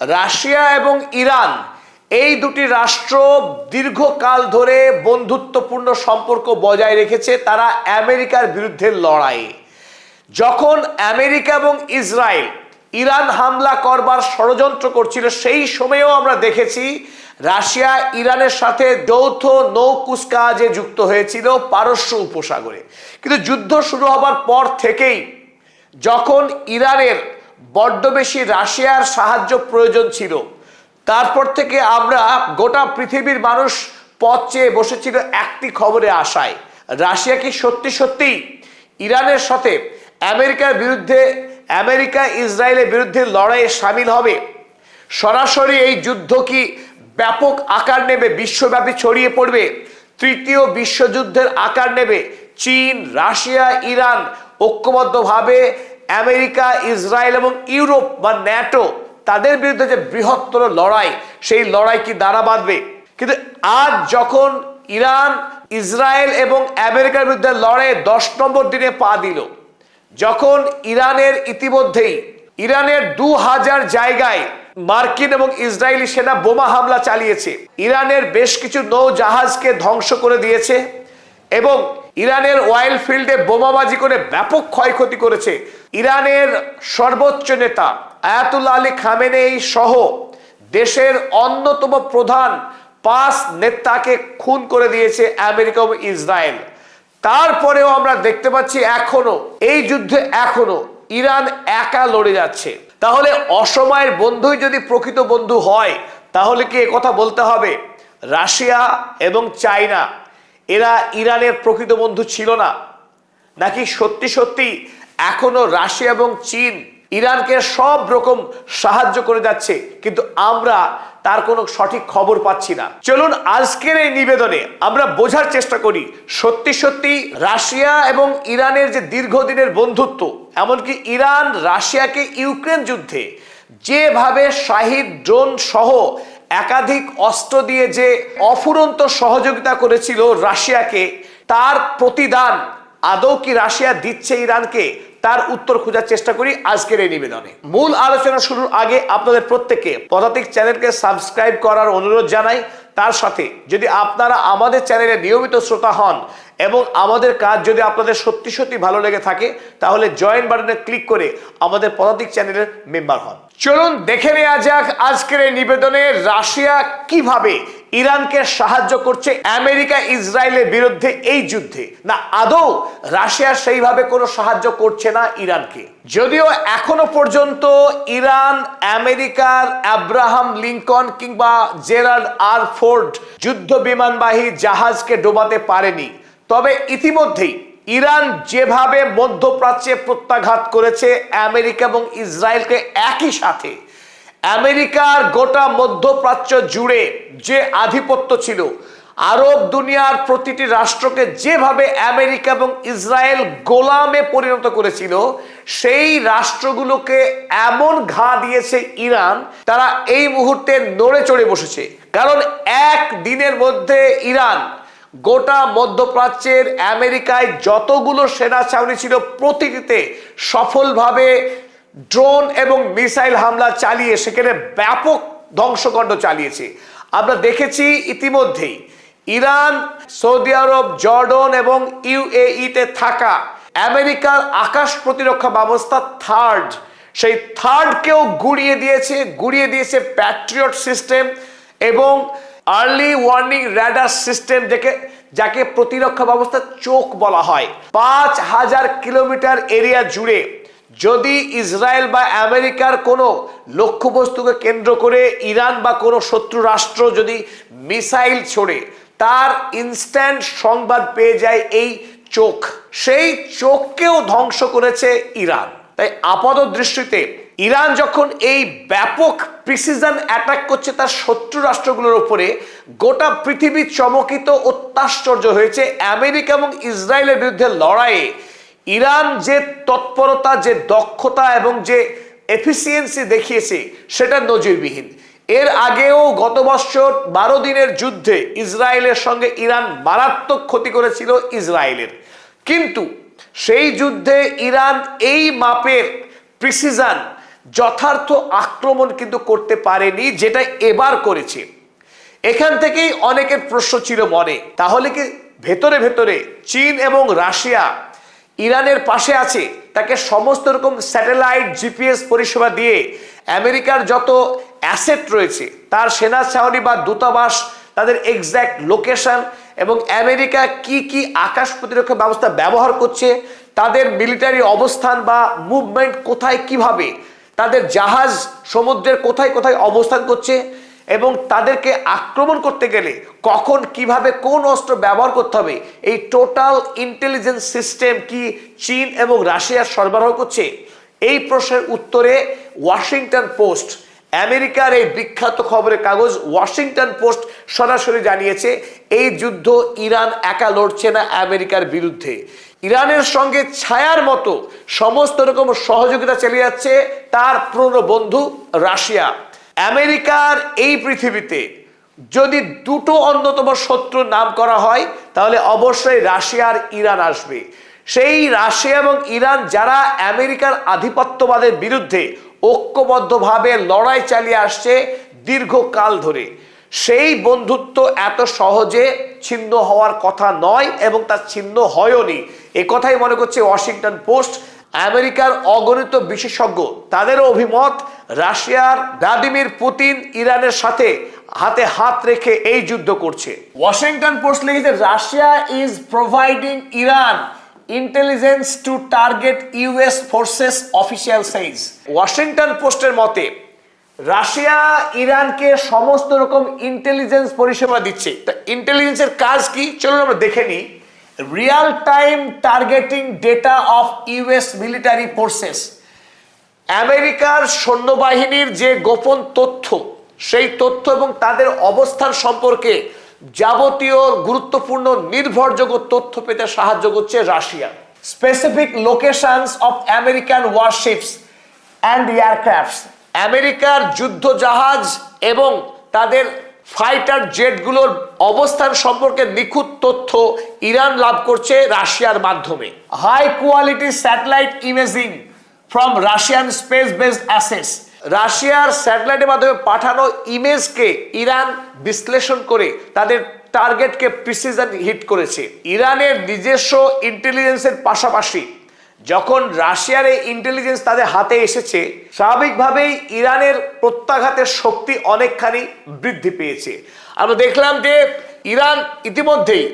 Russia এবং Iran এই দুটি রাষ্ট্র দীর্ঘকাল ধরে বন্ধুত্বপূর্ণ সম্পর্ক বজায় রেখেছে তারা আমেরিকার বিরুদ্ধে লড়াই। যখন আমেরিকা এবং ইসরায়েল ইরান হামলা করবার ষড়যন্ত্র করছিল সেই সময়েও আমরা দেখেছি রাশিয়া ইরানের সাথে যৌথ নৌ কুচকাওয়াজে যুক্ত হয়েছিল পারস্য উপসাগরে। কিন্তু যুদ্ধ শুরু হবার পর থেকেই যখন ইরানের বড্ড বেশি রাশিয়ার সাহায্য প্রয়োজন ছিল, তারপর থেকে আমরা গোটা পৃথিবীর মানুষ পথ চেয়ে বসেছিল একটি খবরের আশায়, রাশিয়া কি সত্যি সত্যি ইরানের সাথে আমেরিকা ইসরায়েলের বিরুদ্ধে লড়াইয়ে সামিল হবে? সরাসরি এই যুদ্ধ কি ব্যাপক আকার নেবে, বিশ্বব্যাপী ছড়িয়ে পড়বে, তৃতীয় বিশ্বযুদ্ধের আকার নেবে? চীন, রাশিয়া, ইরান ঐক্যবদ্ধভাবে আমেরিকা, ইসরায়েল এবং ইউরোপ বা ন্যাটো তাদের বিরুদ্ধে যে বৃহত্তর লড়াই, সেই লড়াই কি দাঁড়া বাঁধবে? কিন্তু আজ যখন ইরান, ইসরায়েল এবং আমেরিকার বিরুদ্ধে লড়াইয়ে 10 নম্বর দিনে পা দিল, যখন ইতিমধ্যেই ইরানের 2000 জায়গায় মার্কিন এবং ইসরায়েলি সেনা বোমা হামলা চালিয়েছে, ইরানের বেশ কিছু নৌ জাহাজকে ধ্বংস করে দিয়েছে এবং ইরানের অয়েল ফিল্ডে বোমাবাজি করে ব্যাপক ক্ষয়ক্ষতি করেছে, ইরানের সর্বোচ্চ নেতা আয়াতুল্লাহ আলী খামেনেই সহ দেশের অন্যতম প্রধান 5 নেতাকে খুন করে দিয়েছে আমেরিকা এবং ইসরায়েল, তারপরেও আমরা দেখতে পাচ্ছি এখনো এই যুদ্ধে ইরান একা লড়ে যাচ্ছে। তাহলে অসময়ের বন্ধুই যদি প্রকৃত বন্ধু হয়, তাহলে কি একথা বলতে হবে রাশিয়া এবং চায়না এরা ইরানের প্রকৃত বন্ধু ছিল না? নাকি সত্যি সত্যি এখনো রাশিয়া এবং চীন ইরানকে সব রকম সাহায্য করে যাচ্ছে, কিন্তু আমরা তার কোনো সঠিক খবর পাচ্ছি না? চলুন আজকের এই নিবেদনে আমরা বোঝার চেষ্টা করি সত্যি সত্যি রাশিয়া এবং ইরানের যে দীর্ঘদিনের বন্ধুত্ব, এমনকি ইরান রাশিয়াকে ইউক্রেন যুদ্ধে যেভাবে শাহিদ ড্রোন সহ একাধিক অস্ত্র দিয়ে যে অফুরন্ত সহযোগিতা করেছিল রাশিয়াকে, তার প্রতিদান আদৌ কি রাশিয়া দিচ্ছে ইরানকে? তার উত্তর খোঁজার চেষ্টা করি আজকের এই নিবেদনে। মূল আলোচনা শুরুর আগে আপনাদের প্রত্যেককে পদাতিক চ্যানেলকে সাবস্ক্রাইব করার অনুরোধ জানাই। তার সাথে যদি আপনারা আমাদের চ্যানেলে নিয়মিত শ্রোতা হন এবং আমাদের কাজ যদি আপনাদের সত্যি সত্যি ভালো লেগে থাকে, তাহলে জয়েন বাটনে ক্লিক করে আমাদের পদাতিক চ্যানেলের মেম্বার হন। চলুন দেখে নেওয়া যাক আজকের এই নিবেদনে রাশিয়া কিভাবে ইরানকে সাহায্য করছে আমেরিকা ইসরায়েলের বিরুদ্ধে এই যুদ্ধে, না আদৌ রাশিয়া সেইভাবে কোনো সাহায্য করছে না ইরানকে। যদিও এখনো পর্যন্ত ইরান আমেরিকার আব্রাহাম লিঙ্কন কিংবা জেরাল্ড আর ফোর্ড যুদ্ধ বিমানবাহী জাহাজকে ডোবাতে পারেনি, তবে ইতিমধ্যেই ইরান যেভাবে মধ্যপ্রাচ্যে প্রত্যাঘাত করেছে আমেরিকা এবং ইসরায়েলকে একই সাথে, আমেরিকার গোটা মধ্যপ্রাচ্য জুড়ে যে আধিপত্য ছিল, আরব দুনিয়ার প্রতিটি রাষ্ট্রকে যেভাবে আমেরিকা এবং ইসরায়েল গোলামে পরিণত করেছিল, সেই রাষ্ট্রগুলোকে এমন ঘা দিয়েছে ইরান, তারা এই মুহূর্তে নড়ে চড়ে বসেছে। কারণ এক দিনের মধ্যে ইরান গোটা মধ্যপ্রাচ্যের আমেরিকায় যতগুলো সেনা ছাউনি ছিল প্রতিটিতে সফলভাবে ড্রোন এবং মিসাইল হামলা চালিয়ে সেখানে ব্যাপক ধ্বংসকাণ্ড চালিয়েছে। আমরা দেখেছি ইতিমধ্যেই ইরান, সৌদি আরব, জর্ডন এবং ইউএইতে থাকা আমেরিকার আকাশ প্রতিরক্ষা ব্যবস্থা সেই থার্ডকেও গুড়িয়ে দিয়েছে প্যাট্রিয়ট সিস্টেম এবং আর্লি ওয়ার্নিং র্যাডার সিস্টেম, যাকে প্রতিরক্ষা ব্যবস্থা চোখ বলা হয়। 5000 কিলোমিটার এরিয়া জুড়ে যদি ইসরায়েল বা আমেরিকার কোনো লক্ষ্যবস্তুকে কেন্দ্র করে ইরান বা কোনো শত্রু রাষ্ট্র যদি মিসাইল ছোড়ে, তার ইনস্ট্যান্ট সংবাদ পেয়ে যায় এই চোখ। সেই চোখকেও ধ্বংস করেছে ইরান। তাই আপাত দৃষ্টিতে ইরান যখন এই ব্যাপক প্রিসিশন অ্যাটাক করছে তার শত্রু রাষ্ট্রগুলোর উপরে, গোটা পৃথিবী চমকিত, অত্যাশ্চর্য হয়েছে। আমেরিকা এবং ইসরায়েলের বিরুদ্ধে লড়াইয়ে ইরান যে তৎপরতা, যে দক্ষতা এবং যে এফিসিয়েন্সি দেখিয়েছে, সেটা নজিরবিহীন। এর আগেও গত বছর 12 দিনের যুদ্ধে ইসরায়েলের সঙ্গে ইরান মারাত্মক ক্ষতি করেছিল ইসরায়েলের, কিন্তু সেই যুদ্ধে ইরান এই মাপের প্রিসিশন যথার্থ আক্রমণ কিন্তু করতে পারেনি, যেটা এবার করেছে। এখান থেকেই অনেকের প্রশ্ন ছিল মনে, তাহলে কি ভেতরে ভেতরে চীন এবং রাশিয়া ইরানের পাশে আছে, তাকে সমস্ত রকম স্যাটেলাইট জিপিএস পরিষেবা দিয়ে আমেরিকার যত অ্যাসেট রয়েছে, তার সেনা ছাউনি বা দূতাবাস, তাদের এক্স্যাক্ট লোকেশন এবং আমেরিকা কি কি আকাশ প্রতিরক্ষা ব্যবস্থা ব্যবহার করছে, তাদের মিলিটারি অবস্থান বা মুভমেন্ট কোথায়, কিভাবে তাদের জাহাজ সমুদ্রের কোথায় কোথায় অবস্থান করছে এবং তাদেরকে আক্রমণ করতে গেলে কখন কিভাবে কোন অস্ত্র ব্যবহার করতে হবে, এই টোটাল ইন্টেলিজেন্স সিস্টেম কি চীন এবং রাশিয়া সরবরাহ করছে। এই প্রশ্নের উত্তরে ওয়াশিংটন পোস্ট, আমেরিকার এই বিখ্যাত খবরের কাগজ ওয়াশিংটন পোস্ট সরাসরি জানিয়েছে এই যুদ্ধ ইরান একা লড়ছে না আমেরিকার বিরুদ্ধে। ইরানের সঙ্গে ছায়ার মতো সমস্ত রকম সহযোগিতা চালিয়ে যাচ্ছে তার পুরনো বন্ধু রাশিয়া। আমেরিকার এই পৃথিবীতে যদি দুটো অন্যতম শত্রুর নাম করা হয় তাহলে অবশ্যই রাশিয়া আর ইরান আসবে। সেই রাশিয়া এবং ইরান যারা আমেরিকার আধিপত্যবাদের বিরুদ্ধে ঐক্যবদ্ধভাবে লড়াই চালিয়ে আসছে দীর্ঘকাল ধরে, সেই বন্ধুত্ব এত সহজে ছিন্ন হওয়ার কথা নয় এবং তা ছিন্ন হয়ওনি, এ কথাই মনে করছে ওয়াশিংটন পোস্ট। আমেরিকার অগণিত বিশেষজ্ঞ তাদেরও অভিমত, রাশিয়ার ভ্লাদিমির পুতিন ইরানের সাথে হাতে হাত রেখে এই যুদ্ধ করছে। ওয়াশিংটন পোস্ট লিখেছে Russia is providing Iran intelligence to target US forces, official says. ওয়াশিংটন পোস্টের মতে রাশিয়া ইরানকে সমস্ত রকম ইন্টেলিজেন্স পরিষেবা দিচ্ছে। তা ইন্টেলিজেন্সের কাজ কি চলুন আমরা দেখে নিই। Real time targeting data of US military forces, আমেরিকার সৈন্যবাহিনীর যে গোপন তথ্য, সেই তথ্য এবং তাদের অবস্থান সম্পর্কে যাবতীয় গুরুত্বপূর্ণ নির্ভরযোগ্য তথ্য পেতে সাহায্য করছে Russia. Specific locations of American warships and aircrafts, আমেরিকার যুদ্ধ জাহাজ এবং তাদের ফাইটার জেটগুলোর অবস্থান সম্পর্কে নিখুঁত তথ্য ইরান লাভ করছে রাশিয়ার মাধ্যমে। High quality satellite imaging from Russian space based assets, রাশিয়ার স্যাটেলাইটের মাধ্যমে পাঠানো ইমেজকে ইরান বিশ্লেষণ করে তাদের টার্গেটকে প্রিসিশন হিট করেছে। ইরানের নিজস্ব ইন্টেলিজেন্সের পাশাপাশি যখন রাশিয়ার এই ইন্টেলিজেন্স তাদের হাতে এসেছে, স্বাভাবিকভাবেই ইরানের প্রত্যাঘাতের শক্তি অনেকখানি বৃদ্ধি পেয়েছে। আমরা দেখলাম যে ইরান ইতিমধ্যেই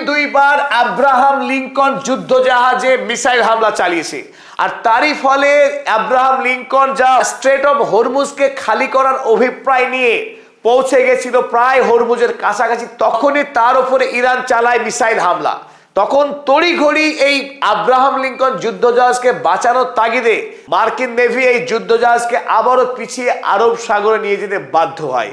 দুইবার আব্রাহাম লিঙ্কন যুদ্ধ জাহাজে মিসাইল হামলা চালিয়েছে, আর তারই ফলে আব্রাহাম লিঙ্কন যা স্ট্রেট অফ হরমুজকে খালি করার অভিপ্রায় নিয়ে পৌঁছে গেছিল প্রায় হরমুজের কাছাকাছি, তখনই তার উপরে ইরান চালায় মিসাইল হামলা। তখন তড়িঘড়ি এই আব্রাহাম লিঙ্কন যুদ্ধজাহাজকে বাঁচানোর তাগিদে মার্কিন নেভি এই যুদ্ধজাহাজকে আবারও পিছিয়ে আরব সাগরে নিয়ে যেতে বাধ্য হয়।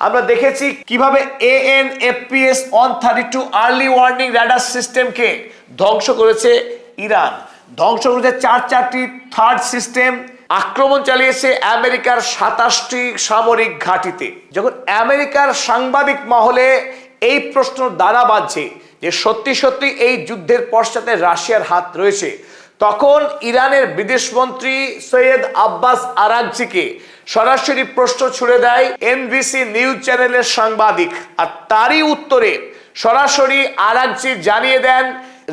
আমরা দেখেছি কিভাবে AN/APS-132 আর্লি ওয়ার্নিং রাডার সিস্টেমকে ধ্বংস করেছে ইরান, ধ্বংস করেছে চারটি থার্ড সিস্টেম, আক্রমণ চালিয়েছে আমেরিকার 27টি সামরিক ঘাঁটিতে। যখন আমেরিকার সাংবাদিক মহলে এই প্রশ্ন দানা বাঁধছে যে সত্যি সত্যি এই যুদ্ধের পশ্চাতে রাশিয়ার হাত রয়েছে, তখন ইরানের বিদেশমন্ত্রী সৈয়দ আব্বাস আরাগচিকে সরাসরি প্রশ্ন ছুড়ে দেয় NBC নিউজ চ্যানেলের সাংবাদিক, আর তারই উত্তরে সরাসরি আরাগচি জানিয়ে দেন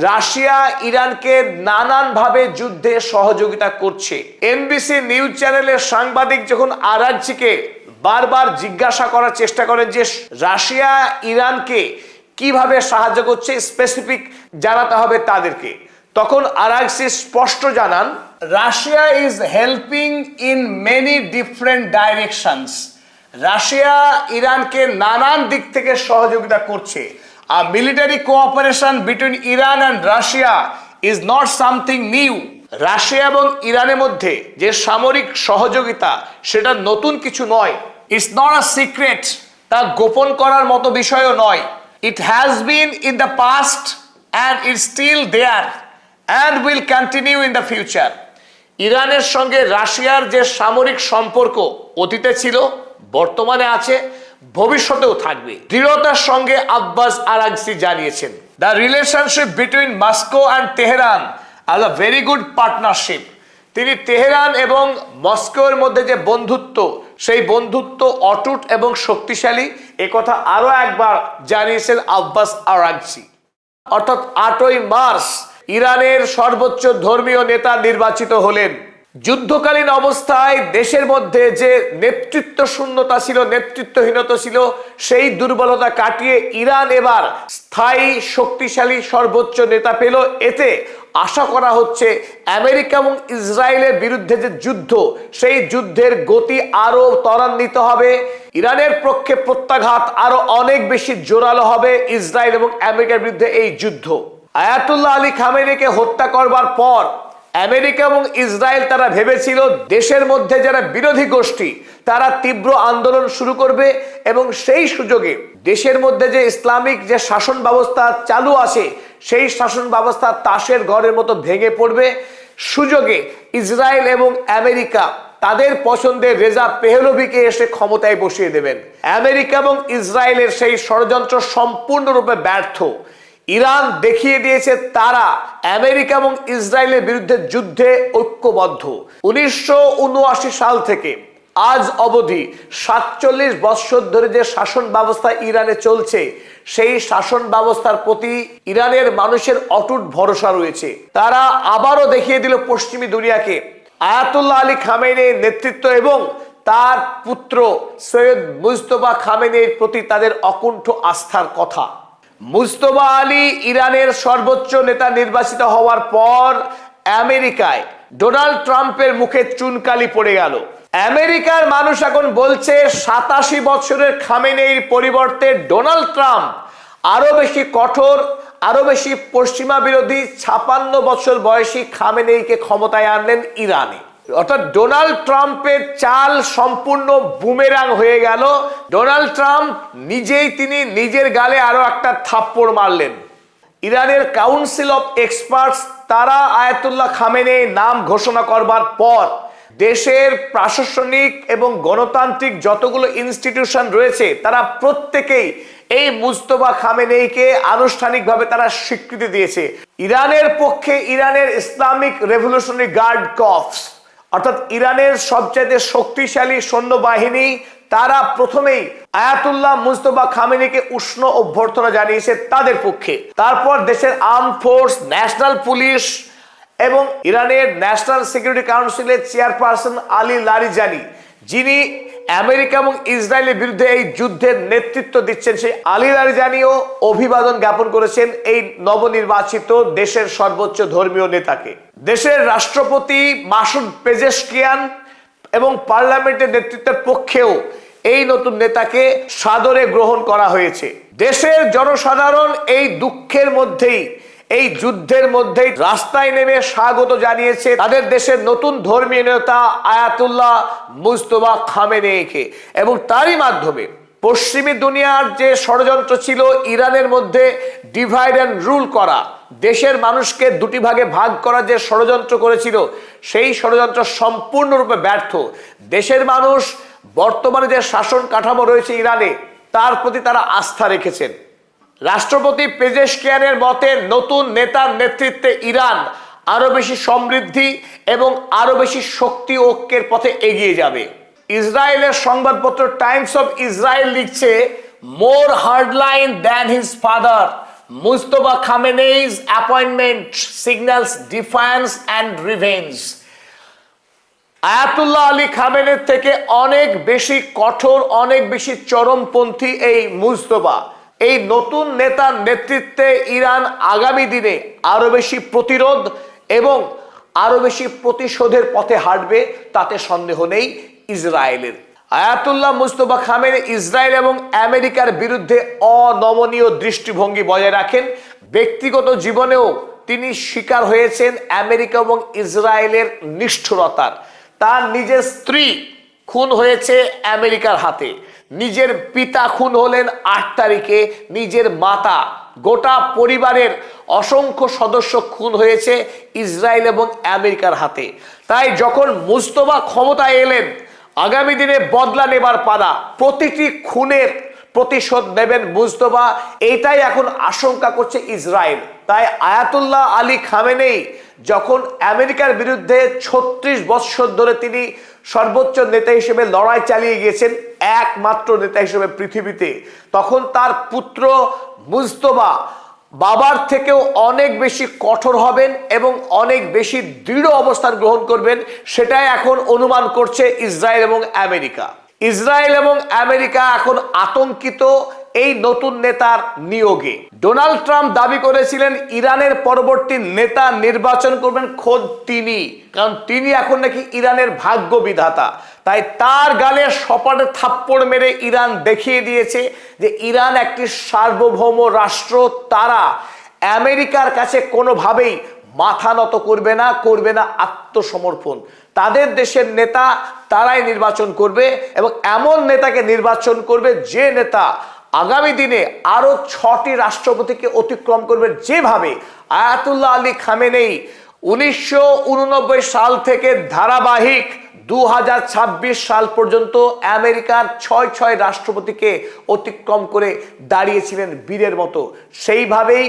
রাশিয়া ইরানকে নানানভাবে যুদ্ধে সহযোগিতা করছে। NBC নিউজ চ্যানেলের সাংবাদিক যখন আরাগচিকে বারবার জিজ্ঞাসা করার চেষ্টা করেন যে রাশিয়া ইরানকে কিভাবে সাহায্য করছে, স্পেসিফিক জানাতে হবে তাদেরকে, তখন আরাগচি স্পষ্ট জানান Russia is helping in many different directions, Russia ইরানকে নানান দিক থেকে সহযোগিতা করছে। আর military cooperation between Iran and Russia is not something new, Russia এবং ইরানের মধ্যে যে সামরিক সহযোগিতা সেটা নতুন কিছু নয়। ইটস নট আ সিক্রেট, তা গোপন করার মতো বিষয়ও নয়। It has been in the past and it's still there and will continue in the future. ইরানের সঙ্গে রাশিয়ার যে সামরিক সম্পর্ক অতীতে ছিল, বর্তমানে আছে, ভবিষ্যতেও থাকবে, দৃঢ়তার সঙ্গে আব্বাস আরাগচি জানিয়েছেন। The relationship between Moscow and Tehran as a very good partnership. তিনি তেহরান এবং মস্কোর মধ্যে যে বন্ধুত্ব, সেই বন্ধুত্ব অটুট এবং শক্তিশালী, একথা আরো একবার জানিয়েছেন আব্বাস আরাগচি। অর্থাৎ 8ই মার্চ ইরানের সর্বোচ্চ ধর্মীয় নেতা নির্বাচিত হলেন। যুদ্ধকালীন অবস্থায় দেশের মধ্যে যে নেতৃত্ব শূন্যতা ছিল, নেতৃত্বহীনতা ছিল, সেই দুর্বলতা কাটিয়ে ইরান এবার স্থায়ী শক্তিশালী সর্বোচ্চ নেতা পেল। এতে আশা করা হচ্ছে আমেরিকা এবং ইসরায়েলের বিরুদ্ধে যে যুদ্ধ, সেই যুদ্ধের গতি আরো ত্বরান্বিত হবে। ইরানের পক্ষে প্রত্যাঘাত আরো অনেক বেশি জোরালো হবে ইসরায়েল এবং আমেরিকার বিরুদ্ধে এই যুদ্ধ। আয়াতুল্লাহ আলী খামেনিকে হত্যা করবার পর আমেরিকা এবং ইসরায়েল তারা ভেবেছিল দেশের মধ্যে যারা বিরোধী গোষ্ঠী তারা তীব্র আন্দোলন শুরু করবে এবং সেই সুযোগে দেশের মধ্যে যে ইসলামিক যে শাসন ব্যবস্থা চালু আছে, সেই শাসন ব্যবস্থা তাসের ঘরের মতো ভেঙে পড়বে। সুযোগে ইসরায়েল এবং আমেরিকা তাদের পছন্দের রেজা পেহলভিকে এসে ক্ষমতায় বসিয়ে দেবেন। আমেরিকা এবং ইসরায়েলের সেই ষড়যন্ত্র সম্পূর্ণরূপে ব্যর্থ। ইরান দেখিয়ে দিয়েছে তারা আমেরিকা এবং ইসরায়েলের বিরুদ্ধে যুদ্ধে ঐক্যবদ্ধ। 1979 সাল থেকে আজ অবধি 47 বৎসর ধরে যে শাসন ব্যবস্থা ইরানে চলছে, সেই শাসন ব্যবস্থার প্রতি ইরানের মানুষের অটুট ভরসা রয়েছে। তারা আবারও দেখিয়ে দিল পশ্চিমী দুনিয়াকে আয়াতুল্লাহ আলী খামেনির নেতৃত্ব এবং তার পুত্র সৈয়দ মুজতবা খামেনির প্রতি তাদের অকুণ্ঠ আস্থার কথা। মুজতবা আলী ইরানের সর্বোচ্চ নেতা নির্বাচিত হওয়ার পর আমেরিকায় ডোনাল্ড ট্রাম্পের মুখে চুনকালি পড়ে গেল। আমেরিকার মানুষ এখন বলছে 87 বছরের খামেনির পরিবর্তে ডোনাল্ড ট্রাম্প আরো বেশি কঠোর, আরো বেশি পশ্চিমা বিরোধী 56 বছর বয়সী খামেনিকে ক্ষমতায় আনলেন ইরানে। অর্থাৎ ডোনাল্ড ট্রাম্পের চাল সম্পূর্ণ বুমেরাং হয়ে গেল। ডোনাল্ড ট্রাম্প তিনি নিজের গালে আরো একটা থাপ্পড় মারলেন। ইরানের কাউন্সিল অফ এক্সপার্টস তারা আয়াতুল্লাহ খামেনির নাম ঘোষণা করবার পর দেশের প্রশাসনিক এবং গণতান্ত্রিক যতগুলো ইনস্টিটিউশন রয়েছে তারা প্রত্যেকেই এই মুজতবা খামেনিকে আনুষ্ঠানিকভাবে তারা স্বীকৃতি দিয়েছে। ইরানের পক্ষে ইরানের ইসলামিক রেভলিউশনারি গার্ড কর্পস অর্থাৎ ইরানের সবচেয়ে শক্তিশালী সৈন্যবাহিনী, তারা প্রথমেই আয়াতুল্লাহ মুজতবা খামেনিকে উষ্ণ অভ্যর্থনা জানিয়েছে তাদের পক্ষে। তারপর দেশের আর্ম ফোর্স, ন্যাশনাল পুলিশ এবং ইরানের ন্যাশনাল সিকিউরিটি কাউন্সিলের চেয়ারপারসন আলী লারিজানি, যিনি আমেরিকা এবং ইসরায়েলের বিরুদ্ধে এই যুদ্ধের নেতৃত্ব দিচ্ছেন, সেই আলী লারিজানিও অভিবাদন জ্ঞাপন করেছেন এই নবনির্বাচিত দেশের সর্বোচ্চ ধর্মীয় নেতাকে। দেশের রাষ্ট্রপতি মাসুদ পেজেশকিয়ান এবং পার্লামেন্টের নেতৃত্বের পক্ষেও এই নতুন নেতাকে সাদরে গ্রহণ করা হয়েছে। দেশের জনসাধারণ এই দুঃখের মধ্যেই, এই যুদ্ধের মধ্যেই রাস্তায় নেমে স্বাগত জানিয়েছে তাদের দেশের নতুন ধর্মীয় নেতা আয়াতুল্লাহ মুজতবা খামেনিকে। এবং তারই মাধ্যমে পশ্চিমী দুনিয়ার যে ষড়যন্ত্র ছিল ইরানের মধ্যে ডিভাইড অ্যান্ড রুল করা, দেশের মানুষকে দুটি ভাগে ভাগ করা যে ষড়যন্ত্র করেছিল, সেই ষড়যন্ত্র সম্পূর্ণরূপে ব্যর্থ। দেশের মানুষ বর্তমানে যে শাসন কাঠামো রয়েছে ইরানে, তার প্রতি তারা আস্থা রেখেছেন। রাষ্ট্রপতি পেজেশকিয়ানের মতে নতুন নেতার নেতৃত্বে ইরান আরো বেশি সমৃদ্ধি এবং আরো বেশি শক্তি ঐক্যের পথে এগিয়ে যাবে। ইসরায়েলের সংবাদপত্র টাইমস অফ ইসরায়েল লিখছে, more hardline than his father, Mojtaba Khamenei's appointment signals defiance and revenge। Ayatollah Ali খামেনির থেকে অনেক বেশি কঠোর, অনেক বেশি চরমপন্থী এই মুজতবা। এই নতুন নেতার নেতৃত্বে ইরান আগামী দিনে আরো বেশি প্রতিরোধ এবং আরো বেশি প্রতিশোধের পথে হাঁটবে, তাতে সন্দেহ নেই ইসরায়েলের। আয়াতুল্লাহ মুজতবা খামেনি ইসরায়েল এবং আমেরিকার বিরুদ্ধে অনমনীয় দৃষ্টিভঙ্গি বজায় রাখেন। ব্যক্তিগত জীবনেও তিনি শিকার হয়েছেন আমেরিকা এবং ইসরায়েলের নিষ্ঠুরতার। তার নিজের স্ত্রী খুন হয়েছে আমেরিকার হাতে, নিজের পিতা খুন হলেন 8 তারিখে, নিজের মাতা, গোটা পরিবারের অসংখ্য সদস্য খুন হয়েছে ইসরায়েল এবং আমেরিকার হাতে। তাই যখন মুজতবা ক্ষমতায় এলেন, আগামী দিনে বদলা নেবার পালা। প্রতিটি খুনের, প্রতিশোধ নেবেন মুজতবা, এইটাই এখন আশঙ্কা করছে ইসরায়েল। তাই আয়াতুল্লাহ আলী খামেনেই যখন আমেরিকার বিরুদ্ধে 36 বছর ধরে তিনি সর্বোচ্চ নেতা হিসেবে লড়াই চালিয়ে গিয়েছেন, একমাত্র নেতা হিসেবে পৃথিবীতে, তখন তার পুত্র মুজতবা বাবার থেকেও অনেক বেশি কঠোর হবেন এবং অনেক বেশি দৃঢ় অবস্থান গ্রহণ করবেন, সেটাই এখন অনুমান করছে ইসরায়েল এবং আমেরিকা। ইসরায়েল এবং আমেরিকা এখন আতঙ্কিত এই নতুন নেতার নিয়োগে। ডোনাল্ড ট্রাম্প দাবি করেছিলেন ইরানের পরবর্তী নেতা নির্বাচন করবেন খোদ তিনি, কারণ তিনি এখন নাকি ইরানের ভাগ্য বিধাতা। তাই তার গালে সপাটে থাপ্পড় মেরে ইরান দেখিয়ে দিয়েছে যে ইরান একটি সার্বভৌম রাষ্ট্র, তারা আমেরিকার কাছে কোনোভাবেই মাথা নত করবে না আত্মসমর্পণ। তাদের দেশের নেতা তারাই নির্বাচন করবে এবং এমন নেতাকে নির্বাচন করবে যে নেতা আগামী দিনে আরো 6টি রাষ্ট্রপতিকে অতিক্রম করবে, যেভাবে আয়াতুল্লাহ আলী খামেনেই 1989 সাল থেকে ধারাবাহিক 2026 সাল পর্যন্ত আমেরিকার 6 রাষ্ট্রপতিকে অতিক্রম করে দাঁড়িয়েছিলেন বীরের মতো। সেইভাবেই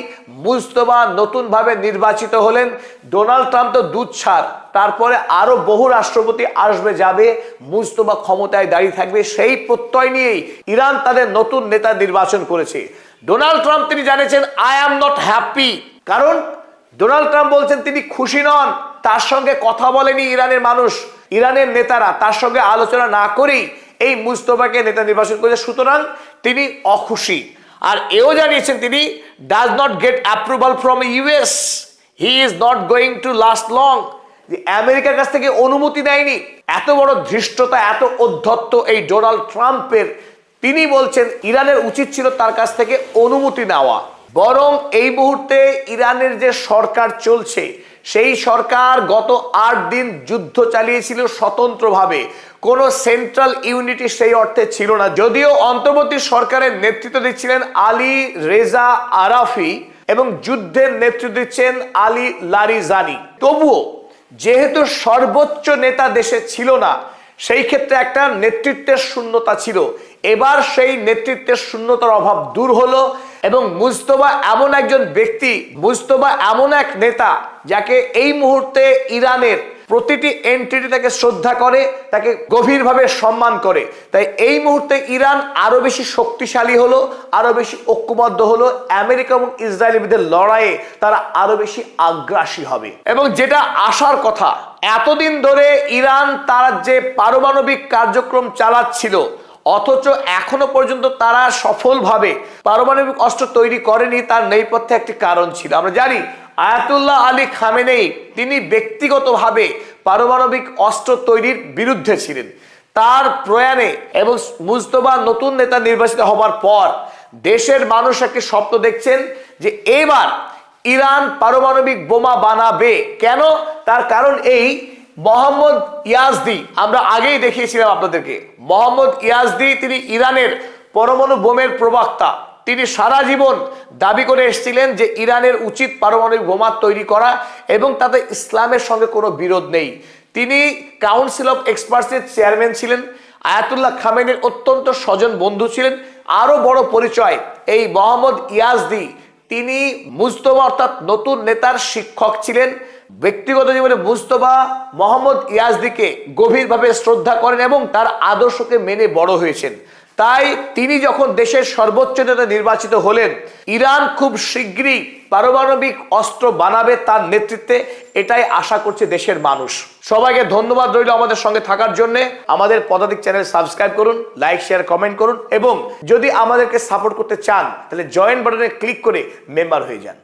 মুজতবা নতুনভাবে নির্বাচিত হলেন। ডোনাল্ড ট্রাম্প তো দুধ ছাড়, তারপরে আরো বহু রাষ্ট্রপতি আসবে যাবে, মুজতবা ক্ষমতায় দাঁড়িয়ে থাকবে, সেই প্রত্যয় নিয়েই ইরান তাদের নতুন নেতা নির্বাচন করেছে। ডোনাল্ড ট্রাম্প তিনি জানিয়েছেন আই অ্যাম নট হ্যাপি, কারণ ডোনাল্ড ট্রাম্প বলছেন তিনি খুশি নন, তার সঙ্গে কথা বলেনি ইরানের মানুষ, ইরানের নেতারা তার সঙ্গে আলোচনা না করেই এই মুজতবাকে নেতা নির্বাচন করেছে, সুতরাং তিনি অখুশি। আর এও জানিয়েছেন তিনি does not get approval from US, he is not going to last long. যে আমেরিকার কাছ থেকে অনুমতি নেয়নি, এত বড় ধৃষ্টতা, এত অধ্যত্ত এই ডোনাল্ড ট্রাম্পের। তিনি বলছেন ইরানের উচিত ছিল তার কাছ থেকে অনুমতি নেওয়া, বরং এই মুহূর্তে ইরানের যে সরকার চলছে সেই সরকার গত 8 দিন যুদ্ধ চালিয়েছিল স্বতন্ত্রভাবে, কোনো সেন্ট্রাল ইউনিটি সেই অর্থে ছিল না। যদিও অন্তর্বর্তী সরকারের নেতৃত্ব দিচ্ছিলেন আলী রেজা আরাফি এবং যুদ্ধের নেতৃত্ব দিচ্ছেন আলী লারিজানি, তবুও যেহেতু সর্বোচ্চ নেতা দেশে ছিল না, সেই ক্ষেত্রে একটা নেতৃত্বের শূন্যতা ছিল। এবার সেই নেতৃত্বের শূন্যতার অভাব দূর হলো এবং মুজতবা এমন একজন ব্যক্তি, মুজতবা এমন এক নেতা যাকে এই মুহূর্তে ইরানের প্রতিটি এন্টিটি তাকে শ্রদ্ধা করে, তাকে গভীরভাবে সম্মান করে। তাই এই মুহূর্তে ইরান আরো বেশি শক্তিশালী হলো, আরো বেশি ঐক্যবদ্ধ হলো, আমেরিকা এবং ইসরায়েলের বিরুদ্ধে লড়াইয়ে তারা আরো বেশি আগ্রাসী হবে। এবং যেটা আসার কথা, এতদিন ধরে ইরান তার যে পারমাণবিক কার্যক্রম চালাচ্ছিল, অথচ এখনো পর্যন্ত তারা সফলভাবে পারমাণবিক অস্ত্র তৈরি করেনি, তার নেপথ্যে একটি কারণ ছিল। আমরা জানি আয়াতুল্লাহ আলী খামেনেই তিনি ব্যক্তিগতভাবে পারমাণবিক অস্ত্র তৈরির বিরুদ্ধে ছিলেন। তার প্রয়াণে এবং মুজতবা নতুন নেতা নির্বাচিত হবার পর দেশের মানুষ একটি স্বপ্ন দেখছেন যে এবার ইরান পারমাণবিক বোমা বানাবে। কেন? তার কারণ এই মোহাম্মদ ইয়াজদি, আমরা আগেই দেখিয়েছিলাম আপনাদেরকে, মোহাম্মদ ইয়াজদি তিনি ইরানের পরমাণু বোমের প্রবক্তা। তিনি সারা জীবন দাবি করে এসেছিলেন যে ইরানের উচিত পারমাণবিক বোমা তৈরি করা এবং তাতে ইসলামের সঙ্গে কোনো বিরোধ নেই। তিনি কাউন্সিল অফ এক্সপার্টসের চেয়ারম্যান ছিলেন, আয়াতুল্লাহ খামেনির অত্যন্ত স্বজন বন্ধু ছিলেন। আরো বড় পরিচয়, এই মোহাম্মদ ইয়াজদি তিনি মুজতবা অর্থাৎ নতুন নেতার শিক্ষক ছিলেন। ব্যক্তিগত জীবনে মুজতবা মোহাম্মদ ইয়াজদিকে গভীরভাবে শ্রদ্ধা করেন এবং তার আদর্শকে মেনে বড় হয়েছেন। তাই তিনি যখন দেশের সর্বোচ্চ নেতা নির্বাচিত হলেন, ইরান খুব শীঘ্রই পারমাণবিক অস্ত্র বানাবে তার নেতৃত্বে, এটাই আশা করছে দেশের মানুষ। সবাইকে ধন্যবাদ রইল আমাদের সঙ্গে থাকার জন্য। আমাদের পদাতিক চ্যানেল সাবস্ক্রাইব করুন, লাইক শেয়ার কমেন্ট করুন এবং যদি আমাদেরকে সাপোর্ট করতে চান তাহলে জয়েন বাটনে ক্লিক করে মেম্বার হয়ে যান।